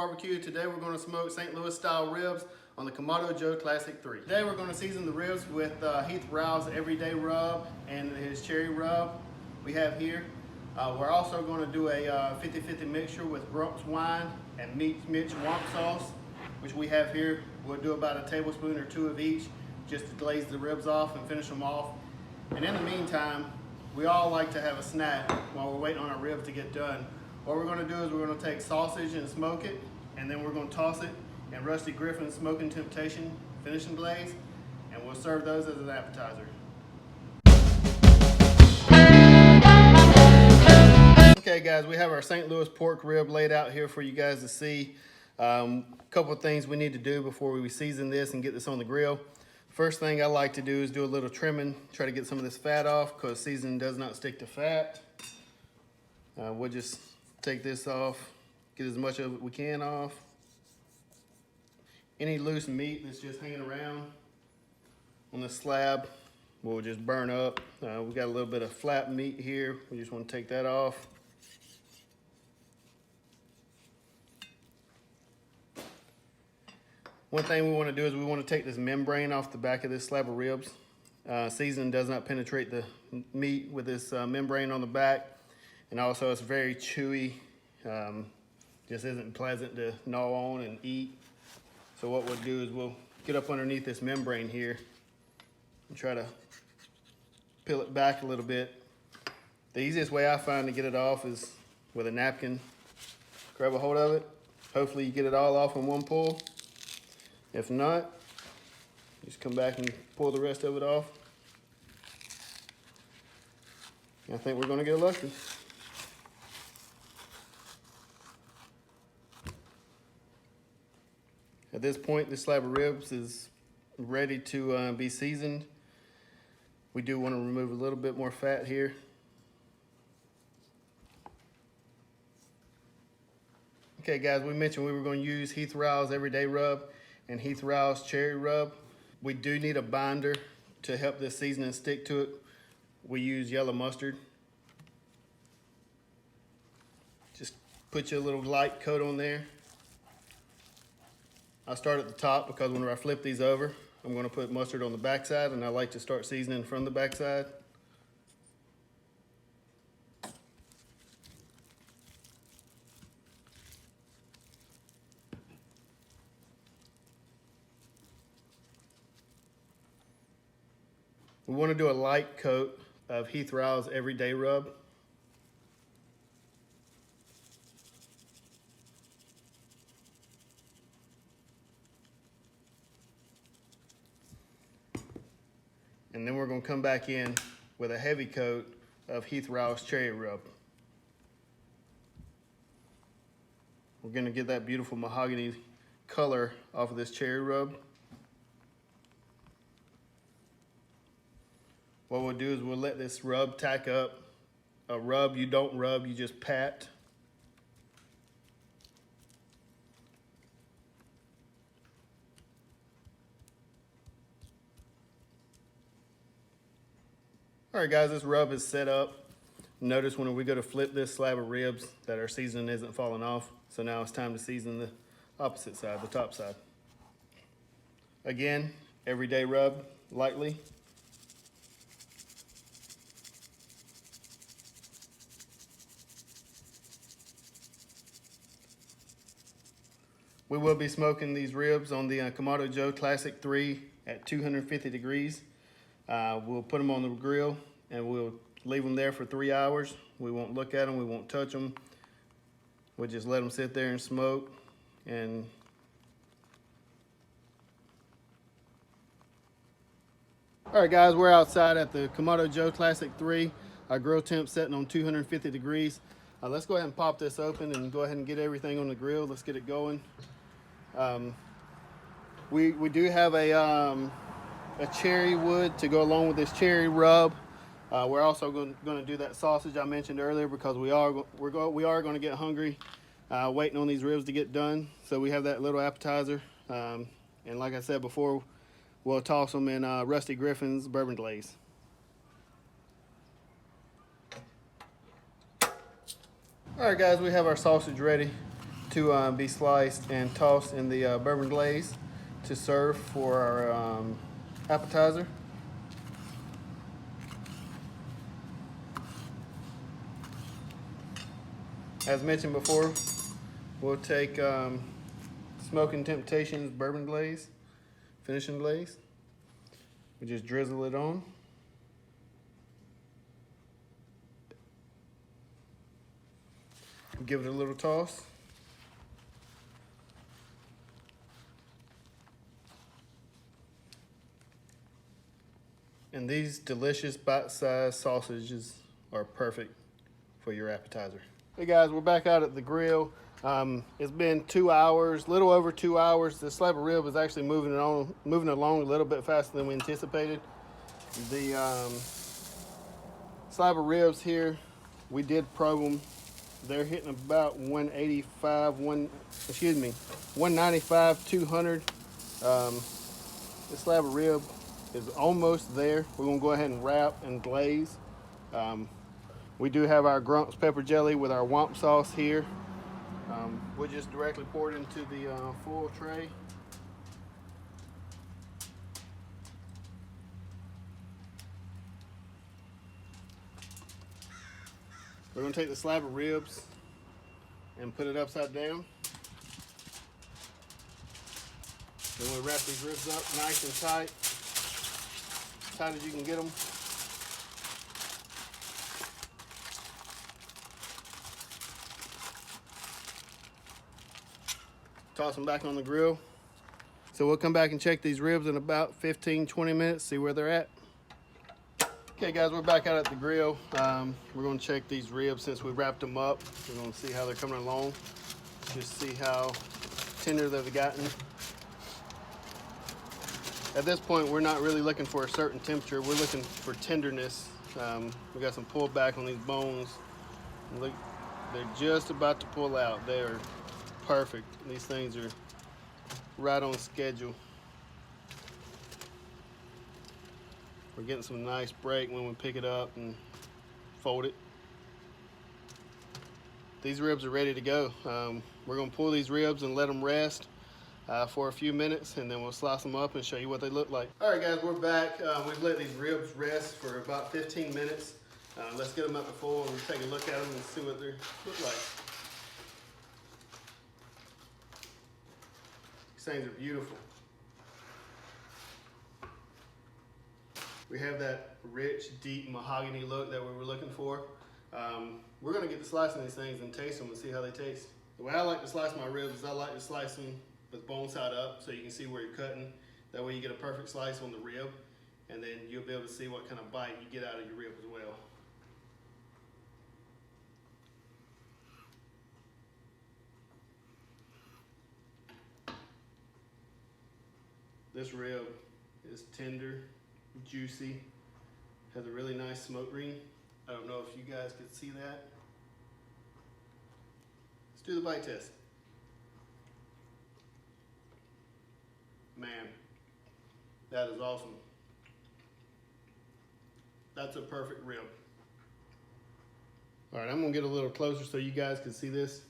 Barbecue. Today we're going to smoke St. Louis style ribs on the Kamado Joe Classic 3. Today we're going to season the ribs with Heath Rowell's Everyday Rub and his cherry rub we have here. We're also going to do a 50-50 mixture with Grump's wine and Mitch wonk sauce, which we have here. We'll do about a tablespoon or two of each just to glaze the ribs off and finish them off. And in the meantime, we all like to have a snack while we're waiting on our ribs to get done. What we're going to do is we're going to take sausage and smoke it, and then we're going to toss it in Rusty Griffin's Smoking Temptation finishing glaze, and we'll serve those as an appetizer. Okay guys, we have our St. Louis pork rib laid out here for you guys to see. A couple of things we need to do before we season this and get this on the grill. First thing I like to do is do a little trimming, try to get some of this fat off because seasoning does not stick to fat. We'll just take this off, get as much of it we can off. Any loose meat that's just hanging around on the slab will just burn up. We got a little bit of flat meat here. We just want to take that off. One thing we want to do is we want to take this membrane off the back of this slab of ribs. Seasoning does not penetrate the meat with this membrane on the back. And also it's very chewy. Just isn't pleasant to gnaw on and eat. So what we'll do is we'll get up underneath this membrane here and try to peel it back a little bit. The easiest way I find to get it off is with a napkin. Grab a hold of it. Hopefully you get it all off in one pull. If not, just come back and pull the rest of it off. I think we're gonna get lucky. At this point, this slab of ribs is ready to be seasoned. We do want to remove a little bit more fat here. Okay guys, we mentioned we were going to use Heath Rowell's Everyday Rub and Heath Rowell's Cherry Rub. We do need a binder to help this seasoning stick to it. We use yellow mustard. Just put you a little light coat on there. I start at the top because whenever I flip these over, I'm going to put mustard on the backside, and I like to start seasoning from the backside. We want to do a light coat of Heath Rowell's Everyday Rub. And then we're going to come back in with a heavy coat of Heath Rowell's Cherry Rub. We're going to get that beautiful mahogany color off of this cherry rub. What we'll do is we'll let this rub tack up. A rub, you don't rub, you just pat. All right guys, this rub is set up. Notice when we go to flip this slab of ribs that our seasoning isn't falling off. So now it's time to season the opposite side, the top side. Again, everyday rub lightly. We will be smoking these ribs on the Kamado Joe Classic 3 at 250 degrees. We'll put them on the grill and we'll leave them there for 3 hours. We won't look at them, we won't touch them. We'll just let them sit there and smoke. And all right guys, we're outside at the Kamado Joe Classic 3. Our grill temp setting on 250 degrees. Let's go ahead and pop this open and go ahead and get everything on the grill. Let's get it going. We do have a cherry wood to go along with this cherry rub. We're also going to do that sausage I mentioned earlier because we are going to get hungry waiting on these ribs to get done. So we have that little appetizer, and like I said before, we'll toss them in Rusty Griffin's bourbon glaze. All right guys, we have our sausage ready to be sliced and tossed in the bourbon glaze to serve for our appetizer. As mentioned before, we'll take Smoking Temptations bourbon glaze, finishing glaze. We just drizzle it on. Give it a little toss. And these delicious bite-sized sausages are perfect for your appetizer. Hey guys, we're back out at the grill. It's been 2 hours, little over 2 hours. The slab of rib is actually moving along a little bit faster than we anticipated. The slab of ribs here, we did probe them. They're hitting about 195, 200. The slab of rib is almost there. We're gonna go ahead and wrap and glaze. We do have our Grump's pepper jelly with our womp sauce here. We'll just directly pour it into the full tray. We're gonna take the slab of ribs and put it upside down. Then we'll wrap these ribs up nice and tight as you can get them. Toss them back on the grill. So we'll come back and check these ribs in about 15-20 minutes, see where they're at. Okay guys, we're back out at the grill. We're gonna check these ribs since we wrapped them up. We're gonna see how they're coming along. Just see how tender they've gotten. At this point, we're not really looking for a certain temperature. We're looking for tenderness. We got some pullback on these bones. Look, they're just about to pull out. They're perfect. These things are right on schedule. We're getting some nice break when we pick it up and fold it. These ribs are ready to go. We're gonna pull these ribs and let them rest for a few minutes, and then we'll slice them up and show you what they look like. All right guys, we're back. We've let these ribs rest for about 15 minutes. Let's get them up to full and take a look at them and see what they look like. These things are beautiful. We have that rich, deep mahogany look that we were looking for. We're gonna get to slicing these things and taste them and see how they taste. The way I like to slice my ribs is I like to slice them with bone side up so you can see where you're cutting. That way you get a perfect slice on the rib, and then you'll be able to see what kind of bite you get out of your rib as well. This rib is tender, juicy, has a really nice smoke ring. I don't know if you guys could see that. Let's do the bite test. Man, that is awesome. That's a perfect rib. All right, I'm gonna get a little closer so you guys can see this.